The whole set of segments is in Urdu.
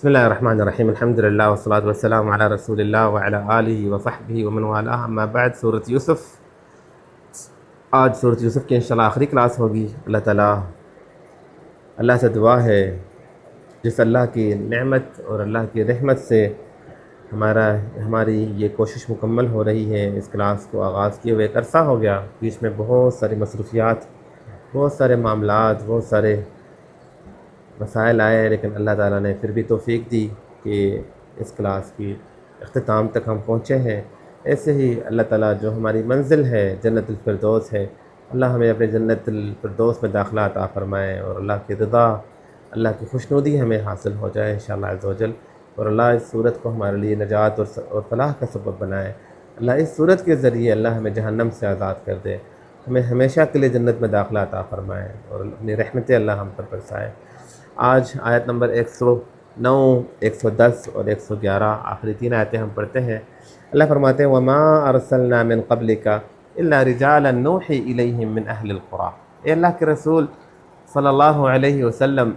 بسم اللہ الرحمن الرحیم الحمدللہ والصلاۃ والسلام علی رسول اللہ وعلی آلہ وصحبہ ومن والہ اما بعد۔ سورۃ یوسف، آج سورۃ یوسف کی انشاءاللہ آخری کلاس ہوگی۔ اللہ سے دعا ہے جس اللہ کی نعمت اور اللہ کی رحمت سے ہماری یہ کوشش مکمل ہو رہی ہے۔ اس کلاس کو آغاز کیے ہوئے ایک عرصہ ہو گیا، بیچ میں بہت ساری مصروفیات، بہت سارے معاملات، بہت سارے مسائل آئے، لیکن اللہ تعالیٰ نے پھر بھی توفیق دی کہ اس کلاس کی اختتام تک ہم پہنچے ہیں۔ ایسے ہی اللہ تعالیٰ جو ہماری منزل ہے جنت الفردوس ہے، اللہ ہمیں اپنے جنت الفردوس میں داخلہ عطا فرمائے اور اللہ کی رضا، اللہ کی خوشنودی ہمیں حاصل ہو جائے انشاءاللہ عز و جل، اور اللہ اس صورت کو ہمارے لیے نجات اور فلاح کا سبب بنائے۔ اللہ اس صورت کے ذریعے اللہ ہمیں جہنم سے آزاد کر دے، ہمیں ہمیشہ کے لیے جنت میں داخلہ عطا فرمائے اور اپنی رحمتیں اللہ ہم پر برسائے۔ آج آیت نمبر 109، 110 اور 111 آخری 3 آیتیں ہم پڑھتے ہیں۔ اللہ فرماتے ہیں وَمَا أَرْسَلْنَا مِن قَبْلِكَ إِلَّا رِجَالًا نُوحِي إِلَيْهِم مِّنْ أَهْلِ الْقُرَىٰ۔ اے اللہ کے رسول صلی اللہ علیہ وسلم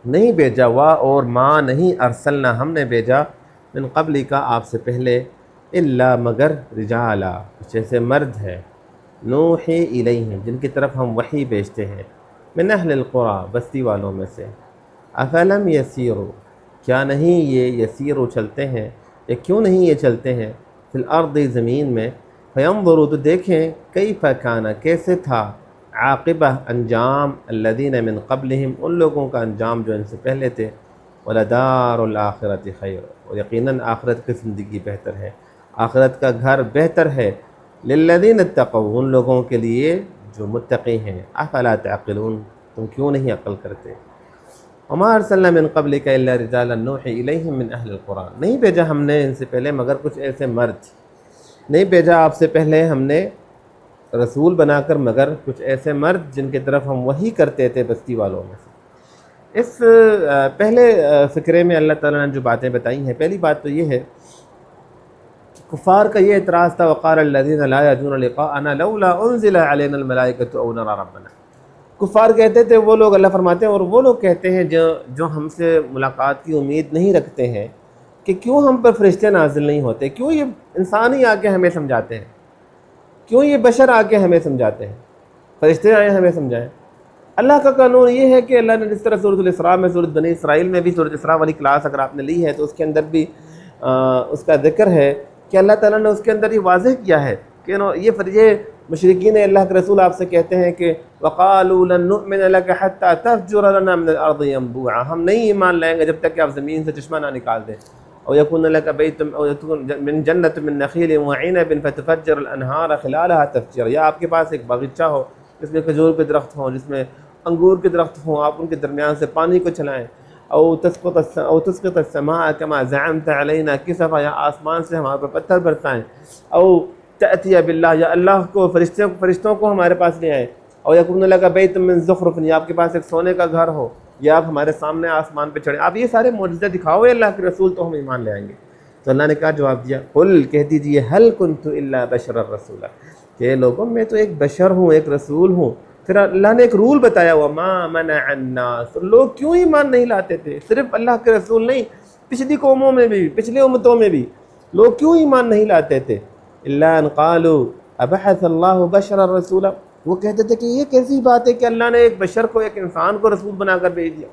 نہیں بھیجا، اور ما نہیں ارسلنا ہم نے بھیجا، من قبلک آپ سے پہلے، الا مگر رجالا کچھ ایسے مرد ہیں، نوحی الیہم جن کی طرف ہم وحی بھیجتے ہیں، من اہل القریٰ بستی والوں میں سے، افلم یسیروا کیا نہیں یہ یسیروا چلتے ہیں، یا کیوں نہیں یہ چلتے ہیں، فی الارض زمین میں، فینظروا تو دیکھیں، کیف کان کیسے تھا، عاقبہ انجام، الذین من قبلہم ان لوگوں کا انجام جو ان سے پہلے تھے، ولدار الآخرۃ خیر اور یقیناً آخرت کی زندگی بہتر ہے، آخرت کا گھر بہتر ہے، للذین اتقوا ان لوگوں کے لیے جو متقی ہیں، افلا تعقلون تم کیوں نہیں عقل کرتے۔ وما ارسلنا من قبلک الا رجالا نوحی الیہم من اہل القریٰ نہیں بھیجا ہم نے ان سے پہلے مگر کچھ ایسے مرد، نہیں بھیجا آپ سے پہلے ہم نے رسول بنا کر مگر کچھ ایسے مرد جن کی طرف ہم وحی کرتے تھے بستی والوں میں سے۔ اس پہلے فقرے میں اللہ تعالیٰ نے جو باتیں بتائی ہیں، پہلی بات تو یہ ہے کہ کفار کا یہ اعتراض تھا وقال الذین لا یرجون لقاءنا لولا انزل علینا الملائکۃ او نری ربنا۔ کفار کہتے تھے وہ لوگ، اللہ فرماتے ہیں اور وہ لوگ کہتے ہیں جو ہم سے ملاقات کی امید نہیں رکھتے ہیں کہ کیوں ہم پر فرشتے نازل نہیں ہوتے، کیوں یہ انسان ہی آ کے ہمیں سمجھاتے ہیں، کیوں یہ بشر آ کے ہمیں سمجھاتے ہیں، فرشتے آئیں ہمیں سمجھائیں۔ اللہ کا قانون یہ ہے کہ اللہ نے جس طرح سورۃ الاسراء میں، سورۃ بنی اسرائیل میں بھی، سورۃ اسراء والی کلاس اگر آپ نے لی ہے تو اس کے اندر بھی اس کا ذکر ہے کہ اللہ تعالیٰ نے اس کے اندر یہ واضح کیا ہے کہ یہ مشرکین اللہ کے رسول آپ سے کہتے ہیں کہ وَقَالُوا لَن نُؤْمِنَ لَكَ حَتَّى تَفْجُرَ لَنَا مِنَ الْأَرْضِ يَنبُوعًا ہم نہیں ایمان لائیں گے جب تک کہ آپ زمین سے چشمہ نہ نکال دیں، او يَكُونَ لَكَ بَيْتٌ أَوْ يَكُونَ مِن جَنَّةٍ مِّن نَخِيلٍ وَعِنَبٍ فَتُفَجِّرَ الْأَنْهَارَ خِلَالَهَا تَفْجِيرًا یا آپ کے پاس ایک باغیچہ ہو جس میں کھجور کے درخت ہوں، جس میں انگور کے درخت ہوں، آپ ان کے درمیان سے پانی کو چلائیں، او تسقط السماء كما زعمت علينا كسفا یا آسمان سے ہمارے پر پتھر برسائیں، او تأتی باللہ یا اللہ کو فرشتوں کو ہمارے پاس لے آئیں، او یکون لک بیت من زخرف یا آپ کے پاس ایک سونے کا گھر ہو، یا آپ ہمارے سامنے آسمان پہ چڑھیں، آپ یہ سارے معجزے دکھاؤ اللہ کے رسول تو ہم ایمان لے آئیں گے۔ تو اللہ نے کہا جواب دیا، قل کہہ دیجیے هل كنت الا بشرا رسولا کہ لوگوں میں تو ایک بشر ہوں، ایک رسول ہوں۔ پھر اللہ نے ایک رول بتایا وما منع الناس لوگ کیوں ایمان نہیں لاتے تھے، صرف اللہ کے رسول نہیں، پچھلی قوموں میں بھی، پچھلی امتوں میں بھی لوگ کیوں ایمان نہیں لاتے تھے، الا ان قالوا ابعث اللہ بشرا رسولا وہ کہتے تھے کہ یہ کیسی بات ہے کہ اللہ نے ایک بشر کو، ایک انسان کو رسول بنا کر بھیج دیا،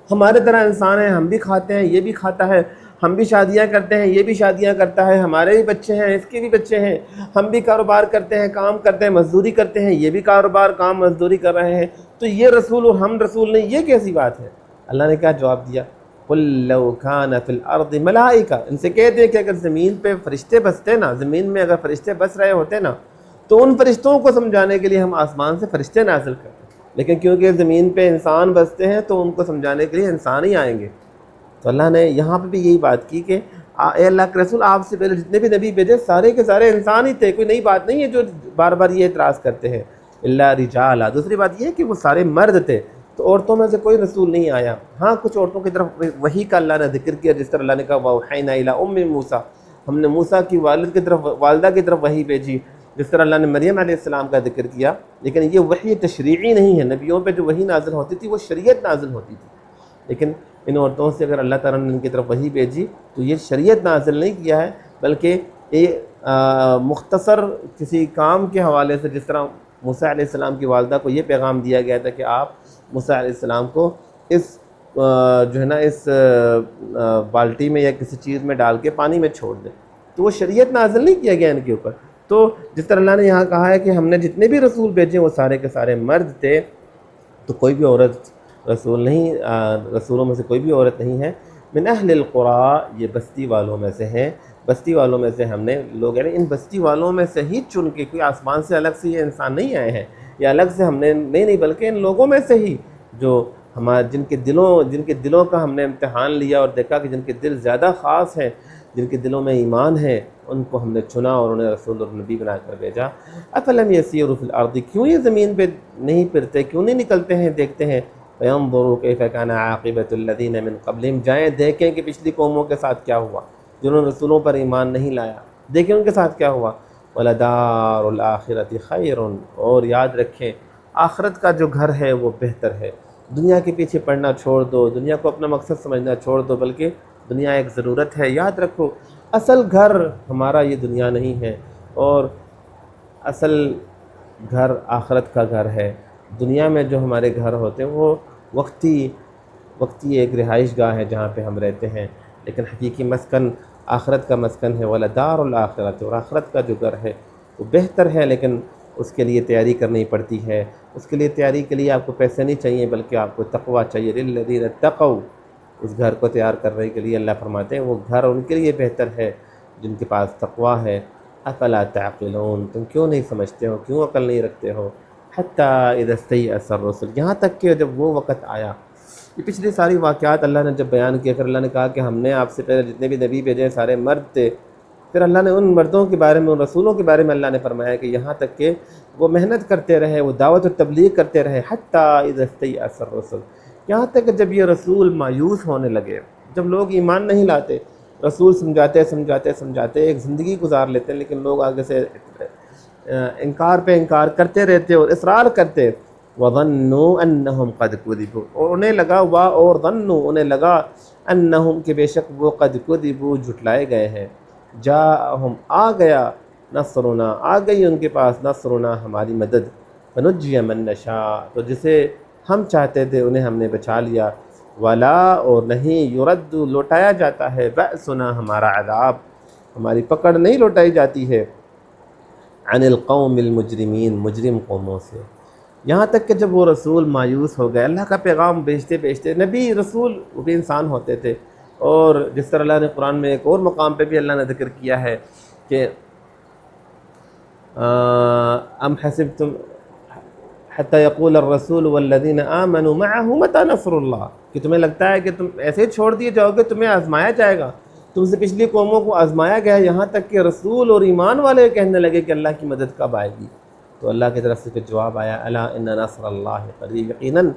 ہمارے طرح انسان ہیں، ہم بھی کھاتے ہیں یہ بھی کھاتا ہے، ہم بھی شادیاں کرتے ہیں یہ بھی شادیاں کرتا ہے، ہمارے بھی بچے ہیں اس کے بھی بچے ہیں، ہم بھی کاروبار کرتے ہیں، کام کرتے ہیں، مزدوری کرتے ہیں، یہ بھی کاروبار کام مزدوری کر رہے ہیں، تو یہ رسول اور ہم رسول نہیں، یہ کیسی بات ہے۔ اللہ نے کیا جواب دیا، قل لو كان في الارض ملائکہ ان سے کہہ دیں کہ اگر زمین پہ فرشتے بستے نا، زمین میں اگر فرشتے بس رہے ہوتے نا تو ان فرشتوں کو سمجھانے کے لیے ہم آسمان سے فرشتے نازل کرتے، لیکن کیونکہ زمین پہ انسان بستے ہیں تو ان کو سمجھانے کے لیے انسان ہی آئیں گے۔ تو اللہ نے یہاں پہ بھی یہی بات کی کہ اے اللہ کے رسول آپ سے پہلے جتنے بھی نبی بھیجے سارے کے سارے انسان ہی تھے، کوئی نئی بات نہیں ہے جو بار بار یہ اعتراض کرتے ہیں، الا رجالا دوسری بات یہ ہے کہ وہ سارے مرد تھے، تو عورتوں میں سے کوئی رسول نہیں آیا۔ ہاں کچھ عورتوں کی طرف وحی کا اللہ نے ذکر کیا، جس طرح اللہ نے کہا وَأَوْحَيْنَا إِلَىٰ أُمِّ مُوسیٰ ہم نے موسیٰ کی والدہ کی طرف وحی بھیجی، جس طرح اللہ نے مریم علیہ السلام کا ذکر کیا، لیکن یہ وحی تشریعی نہیں ہے، نبیوں پہ جو وحی نازل ہوتی تھی وہ شریعت نازل ہوتی تھی، لیکن ان عورتوں سے اگر اللہ تعالیٰ نے ان کی طرف وحی بھیجی تو یہ شریعت نازل نہیں کیا ہے، بلکہ یہ مختصر کسی کام کے حوالے سے، جس طرح موسیٰ علیہ السلام کی والدہ کو یہ پیغام دیا گیا تھا کہ آپ موسیٰ علیہ السلام کو اس جو ہے نا اس بالٹی میں یا کسی چیز میں ڈال کے پانی میں چھوڑ دیں، تو وہ شریعت نازل نہیں کیا گیا ان کے اوپر۔ تو جس طرح اللہ نے یہاں کہا ہے کہ ہم نے جتنے بھی رسول بھیجے وہ سارے کے سارے مرد تھے، تو کوئی بھی عورت رسول نہیں، رسولوں میں سے کوئی بھی عورت نہیں ہے۔ من اہل القریٰ، یہ بستی والوں میں سے ہیں، بستی والوں میں سے ہم نے لوگ، یعنی ان بستی والوں میں سے ہی چن کے، کوئی آسمان سے الگ سے یہ انسان نہیں آئے ہیں یا الگ سے ہم نے نہیں بلکہ ان لوگوں میں سے ہی جو جن کے دلوں کا ہم نے امتحان لیا اور دیکھا کہ جن کے دل زیادہ خاص ہیں، جن کے دلوں میں ایمان ہے، ان کو ہم نے چنا اور انہیں رسول اور نبی بنا کر بھیجا۔ افلم یسیروا فی الارض، کیوں یہ زمین پہ نہیں پھرتے، کیوں نہیں نکلتے ہیں دیکھتے ہیں، فینظروا کیف کان عاقبۃ الذین من قبلہم، جائیں دیکھیں کہ پچھلی قوموں کے ساتھ کیا ہوا جنہوں نے رسولوں پر ایمان نہیں لایا، دیکھیں ان کے ساتھ کیا ہوا۔ وَلَدَارُ الْآخِرَةِ خَيْرٌ، اور یاد رکھیں آخرت کا جو گھر ہے وہ بہتر ہے۔ دنیا کے پیچھے پڑنا چھوڑ دو، دنیا کو اپنا مقصد سمجھنا چھوڑ دو، بلکہ دنیا ایک ضرورت ہے۔ یاد رکھو اصل گھر ہمارا یہ دنیا نہیں ہے، اور اصل گھر آخرت کا گھر ہے۔ دنیا میں جو ہمارے گھر ہوتے ہیں وہ وقتی ایک رہائش گاہ ہے جہاں پہ ہم رہتے ہیں، لیکن حقیقی مسکن آخرت کا مسکن ہے۔ وَلَدَارُ الْآخِرَةِ، اور آخرت کا جو گھر ہے وہ بہتر ہے، لیکن اس کے لیے تیاری کرنی پڑتی ہے۔ اس کے لیے تیاری کے لیے آپ کو پیسے نہیں چاہیے، بلکہ آپ کو تقویٰ چاہیے۔ لِلَّذِينَ اتَّقَوْا، اس گھر کو تیار کرنے کے لیے اللہ فرماتے ہیں وہ گھر ان کے لیے بہتر ہے جن کے پاس تقویٰ ہے۔ افلا تعقلون، تم کیوں نہیں سمجھتے ہو، کیوں عقل نہیں رکھتے ہو؟ حتی اذا استیأس الرسل، یہاں تک کہ جب وہ وقت آیا، یہ پچھلی ساری واقعات اللہ نے جب بیان کیا، پھر اللہ نے کہا کہ ہم نے آپ سے پہلے جتنے بھی نبی بھیجے سارے مرد تھے، پھر اللہ نے ان مردوں کے بارے میں، ان رسولوں کے بارے میں اللہ نے فرمایا کہ یہاں تک کہ وہ محنت کرتے رہے، وہ دعوت و تبلیغ کرتے رہے، حتی اذا استیأس الرسل، یہاں تک کہ جب یہ رسول مایوس ہونے لگے، جب لوگ ایمان نہیں لاتے، رسول سمجھاتے ایک زندگی گزار لیتے ہیں، لیکن لوگ آگے سے انکار پہ انکار کرتے رہتے اور اصرار کرتے۔ وَظَنُّوا أَنَّهُمْ قَدْ كُذِبُوا، اور انہیں لگا أَنَّهُمْ کہ بے شک وہ قد كُذِبُوا جھٹلائے گئے ہیں۔ جاءہم، آ گیا، نصرنا، آ گئی ان کے پاس نصرنا، ہماری مدد، فنجی من نشاء، تو جسے ہم چاہتے تھے انہیں ہم نے بچا لیا، ولا، اور نہیں، یرد، لوٹایا جاتا ہے، بأسنا، ہمارا عذاب، ہماری پکڑ نہیں لوٹائی جاتی ہے، عن القوم المجرمین، مجرم قوموں سے۔ یہاں تک کہ جب وہ رسول مایوس ہو گئے، اللہ کا پیغام بیچتے نبی رسول وہ بھی انسان ہوتے تھے، اور جس طرح اللہ نے قرآن میں ایک اور مقام پہ بھی اللہ نے ذکر کیا ہے کہ ام حسبتم حتی یقول الرسول والذین آمنوا معه متی نصر اللہ، کہ تمہیں لگتا ہے کہ تم ایسے ہی چھوڑ دیے جاؤ گے، تمہیں آزمایا جائے گا، تم سے پچھلی قوموں کو آزمایا گیا، یہاں تک کہ رسول اور ایمان والے کہنے لگے کہ اللہ کی مدد کب آئے گی؟ تو اللہ کی طرف سے پھر جواب آیا، الا ان نصر اللہ قریب، یقیناً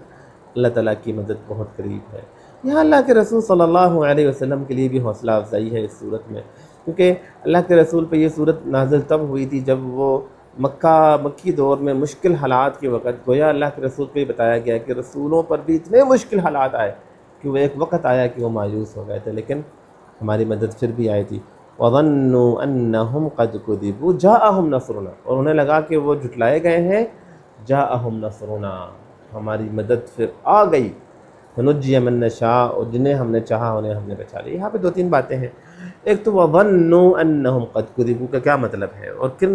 اللہ تعالیٰ کی مدد بہت قریب ہے۔ یہاں اللہ کے رسول صلی اللہ علیہ وسلم کے لیے بھی حوصلہ افزائی ہے اس صورت میں، کیونکہ اللہ کے رسول پہ یہ صورت نازل تب ہوئی تھی جب وہ مکی دور میں مشکل حالات کے وقت، گویا اللہ کے رسول پہ بتایا گیا کہ رسولوں پر بھی اتنے مشکل حالات آئے کہ وہ ایک وقت آیا کہ وہ مایوس ہو گئے تھے، لیکن ہماری مدد پھر بھی آئی تھی۔ وَظَنُّوا أَنَّهُمْ قَدْ كُذِبُوا جَاءَهُمْ نَصْرُنَا، اور انہیں لگا کہ وہ جھٹلائے گئے ہیں، جَاءَهُمْ نَصْرُنَا، ہماری مدد پھر آ گئی، فَنُجِّيَ مَن نَّشَاءُ، اور جنہیں ہم نے چاہا انہیں ہم نے بچا لیا۔ یہاں پہ دو تین باتیں ہیں، ایک تو وَظَنُّوا أَنَّهُمْ قَدْ كُذِبُوا کا کیا مطلب ہے، اور کن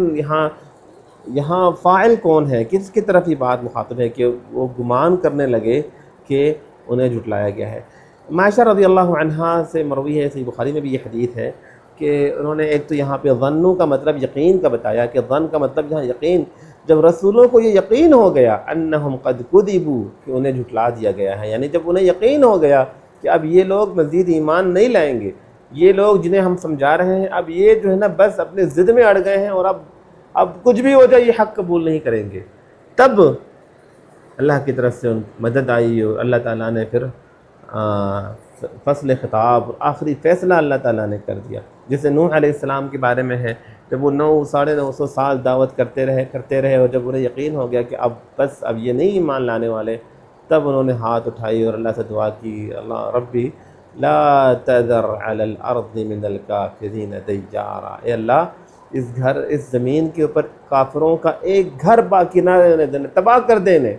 یہاں فاعل کون ہے، کس کی طرف یہ بات مخاطب ہے کہ وہ گمان کرنے لگے کہ انہیں جھٹلایا گیا ہے۔ عائشہ رضی اللہ عنہا سے مروی ہے، صحیح بخاری میں بھی یہ حدیث ہے کہ انہوں نے ایک تو یہاں پہ ظنّوا کا مطلب یقین کا بتایا کہ ظن کا مطلب یہاں یقین، جب رسولوں کو یہ یقین ہو گیا انہم قد کذبوا کہ انہیں جھٹلا دیا گیا ہے، یعنی جب انہیں یقین ہو گیا کہ اب یہ لوگ مزید ایمان نہیں لائیں گے، یہ لوگ جنہیں ہم سمجھا رہے ہیں اب یہ جو ہے نا بس اپنے ضد میں اڑ گئے ہیں اور اب کچھ بھی ہو جائے یہ حق قبول نہیں کریں گے، تب اللہ کی طرف سے ان مدد آئی اور اللہ تعالیٰ نے پھر فصل خطاب اور آخری فیصلہ اللہ تعالیٰ نے کر دیا، جیسے نوح علیہ السلام کے بارے میں ہے، جب وہ 900 سال دعوت کرتے رہے اور جب انہیں یقین ہو گیا کہ اب بس اب یہ نہیں ایمان لانے والے، تب انہوں نے ہاتھ اٹھائی اور اللہ سے دعا کی، اللہ ربی لا تذر علی الارض من الکافرین دیارا، اے اللہ اس زمین کے اوپر کافروں کا ایک گھر باقی نہ رہنے دینا، تباہ کر دینے۔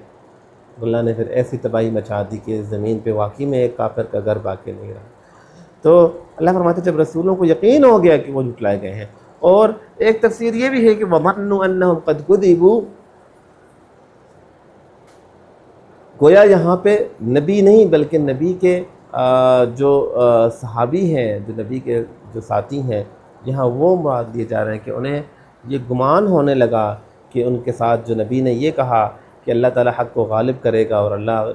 اللہ نے پھر ایسی تباہی مچا دی کہ اس زمین پہ واقعی میں ایک کافر کا گھر باقی نہیں رہا۔ تو اللہ فرماتے جب رسولوں کو یقین ہو گیا کہ وہ جھٹلائے گئے ہیں، اور ایک تفسیر یہ بھی ہے کہ وَظَنُّوا أَنَّهُمْ قَدْ كُذِبُوا، گویا یہاں پہ نبی نہیں بلکہ نبی کے جو صحابی ہیں، جو نبی کے جو ساتھی ہیں، یہاں وہ مراد دیے جا رہے ہیں کہ انہیں یہ گمان ہونے لگا کہ ان کے ساتھ جو نبی نے یہ کہا کہ اللہ تعالیٰ حق کو غالب کرے گا اور اللہ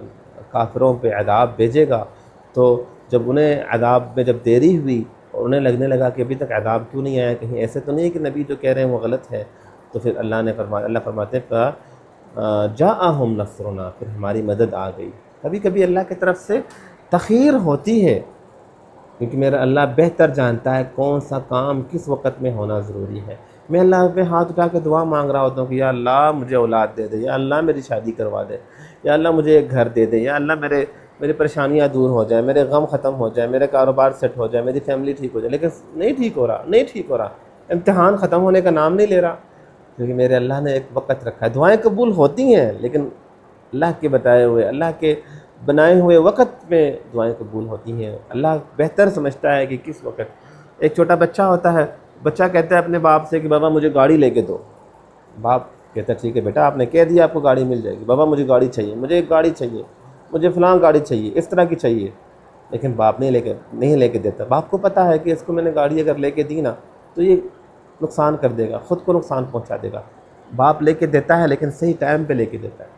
کافروں پہ عذاب بھیجے گا، تو جب انہیں عذاب میں جب دیری ہوئی اور انہیں لگنے لگا کہ ابھی تک عذاب کیوں نہیں آیا، کہیں ایسے تو نہیں کہ نبی جو کہہ رہے ہیں وہ غلط ہے، تو پھر اللہ فرماتے ہیں جاءہم نصرنا، پھر ہماری مدد آ گئی۔ کبھی کبھی اللہ کی طرف سے تخیر ہوتی ہے، کیونکہ میرا اللہ بہتر جانتا ہے کون سا کام کس وقت میں ہونا ضروری ہے۔ میں اللہ پہ ہاتھ اٹھا کے دعا مانگ رہا ہوتا ہوں کہ یا اللہ مجھے اولاد دے دے، یا اللہ میری شادی کروا دے، یا اللہ مجھے ایک گھر دے دے، یا اللہ میری پریشانیاں دور ہو جائیں، میرے غم ختم ہو جائے، میرے کاروبار سیٹ ہو جائے، میری فیملی ٹھیک ہو جائے، لیکن نہیں ٹھیک ہو رہا، امتحان ختم ہونے کا نام نہیں لے رہا، کیونکہ میرے اللہ نے ایک وقت رکھا ہے۔ دعائیں قبول ہوتی ہیں لیکن اللہ کے بتائے ہوئے، اللہ کے بنائے ہوئے وقت میں دعائیں قبول ہوتی ہیں۔ اللہ بہتر سمجھتا ہے کہ کس وقت۔ ایک چھوٹا بچہ ہوتا ہے، بچہ کہتا ہے اپنے باپ سے کہ بابا مجھے گاڑی لے کے دو، باپ کہتا ہے ٹھیک ہے بیٹا، آپ نے کہہ دیا آپ کو گاڑی مل جائے گی، بابا مجھے گاڑی چاہیے، مجھے ایک گاڑی چاہیے، مجھے فلاں گاڑی چاہیے، اس طرح کی چاہیے، لیکن باپ نہیں لے کے دیتا۔ باپ کو پتہ ہے کہ اس کو میں نے گاڑی اگر لے کے دی نا تو یہ نقصان کر دے گا، خود کو نقصان پہنچا دے گا۔ باپ لے کے دیتا ہے لیکن صحیح ٹائم پہ لے کے دیتا ہے۔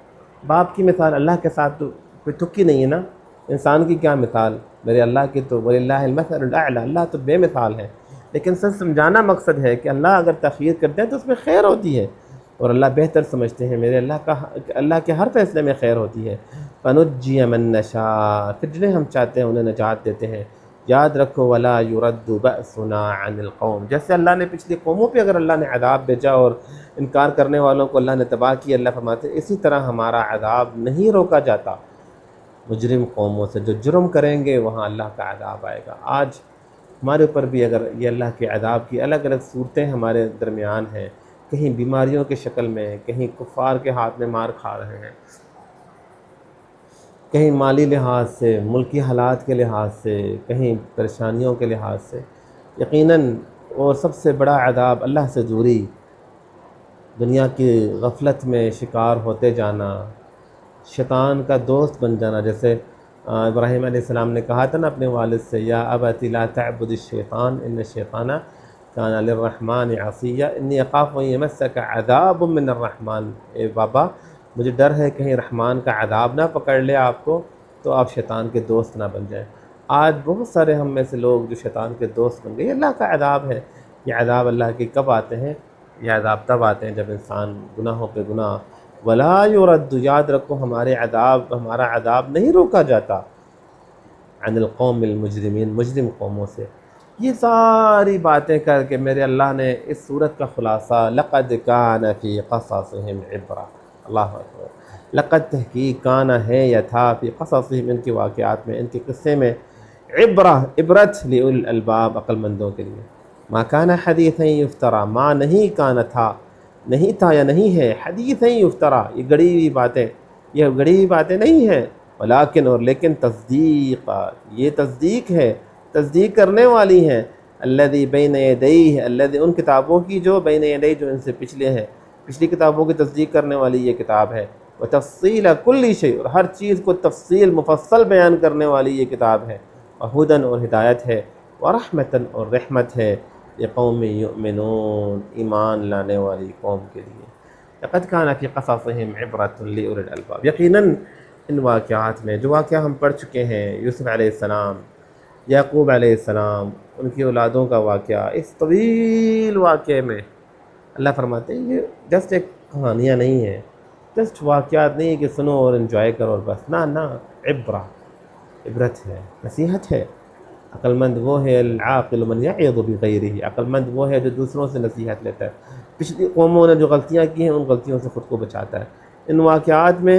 باپ کی مثال اللہ کے ساتھ تو کوئی تکی نہیں ہے نا، انسان کی کیا مثال، میرے اللہ کی تو وَلِلَّهِ الْمَثَلُ الْأَعْلَىٰ، اللہ تو بے مثال ہے۔ لیکن سب سمجھانا مقصد ہے کہ اللہ اگر تخیر کرتے ہیں تو اس میں خیر ہوتی ہے، اور اللہ بہتر سمجھتے ہیں، میرے اللہ کے ہر فیصلے میں خیر ہوتی ہے۔ فَنُجِّيَ مَن نَّشَاءُ، پھر جنہیں ہم چاہتے ہیں انہیں نجات دیتے ہیں۔ یاد رکھو وَلَا يُرَدُّ بَأْسُنَا عَنِ الْقَوْمِ، جیسے اللہ نے پچھلی قوموں پہ اگر اللہ نے عذاب بھیجا اور انکار کرنے والوں کو اللہ نے تباہ کیا، اللہ فرماتے ہیں اسی طرح ہمارا عذاب نہیں روکا جاتا مجرم قوموں سے، جو جرم کریں گے وہاں اللہ کا عذاب آئے گا۔ آج ہمارے اوپر بھی اگر یہ اللہ کے عذاب کی الگ الگ صورتیں ہمارے درمیان ہیں، کہیں بیماریوں کے شکل میں، کہیں کفار کے ہاتھ میں مار کھا رہے ہیں، کہیں مالی لحاظ سے، ملکی حالات کے لحاظ سے، کہیں پریشانیوں کے لحاظ سے، یقیناً اور سب سے بڑا عذاب اللہ سے دوری، دنیا کی غفلت میں شکار ہوتے جانا، شیطان کا دوست بن جانا۔ جیسے ابراہیم علیہ السلام نے کہا تھا نا اپنے والد سے، یا ابت لا تعبد الشیطان ان الشیطان کان للرحمن عصیا انی اخاف ان یمسک عذاب من الرحمن، اے بابا مجھے ڈر ہے کہیں رحمان کا عذاب نہ پکڑ لے آپ کو تو آپ شیطان کے دوست نہ بن جائیں۔ آج بہت سارے ہم میں سے لوگ جو شیطان کے دوست بن گئے، یہ اللہ کا عذاب ہے۔ یہ عذاب اللہ کے کب آتے ہیں؟ یہ عذاب تب آتے ہیں جب انسان گناہوں پہ گناہ، ولا یرد، یاد رکھو ہمارا عذاب نہیں روکا جاتا، عن القوم المجرمین، مجرم قوموں سے۔ یہ ساری باتیں کر کے میرے اللہ نے اس صورت کا خلاصہ لقد کان فی قصصہم عبرہ، اللہ اکبر، لقد تحقیق کان ہے یا تھا فی قصصہم، ان کے واقعات میں، ان کے قصے میں، عبرت لأولی الالباب، عقل مندوں کے لیے۔ ما کان حدیثا یفترا، ما نہیں کان تھا، نہیں تھا یا نہیں ہے، حدیث یفترا، یہ گڑی ہوئی باتیں نہیں ہیں، ولیکن اور لیکن تصدیق، یہ تصدیق ہے، تصدیق کرنے والی ہیں، الذی بین یدیہ، الذی ان کتابوں کی جو بین یدیہ جو ان سے پچھلے ہیں، پچھلی کتابوں کی تصدیق کرنے والی یہ کتاب ہے، وتفصیل کل شیء، اور ہر چیز کو تفصیل مفصل بیان کرنے والی یہ کتاب ہے، وہدی اور ہدایت ہے، ورحمۃ اور رحمت ہے، لقوم یؤمنون، ایمان لانے والی قوم کے لیے۔ لقد کان فی قصصہم عبرۃ لأولی الالباب، یقیناً ان واقعات میں جو واقعہ ہم پڑھ چکے ہیں، یوسف علیہ السلام، یعقوب علیہ السلام، ان کی اولادوں کا واقعہ، اس طویل واقعے میں اللہ فرماتے ہیں یہ جسٹ ایک کہانیاں نہیں ہیں، جسٹ واقعات نہیں ہے کہ سنو اور انجوائے کرو اور بس، نہ، عبرت ہے، نصیحت ہے۔ عقل مند وہ ہے، العاقل من یعظ بغیرہ، عقل مند وہ ہے جو دوسروں سے نصیحت لیتا ہے، پچھلی قوموں نے جو غلطیاں کی ہیں ان غلطیوں سے خود کو بچاتا ہے۔ ان واقعات میں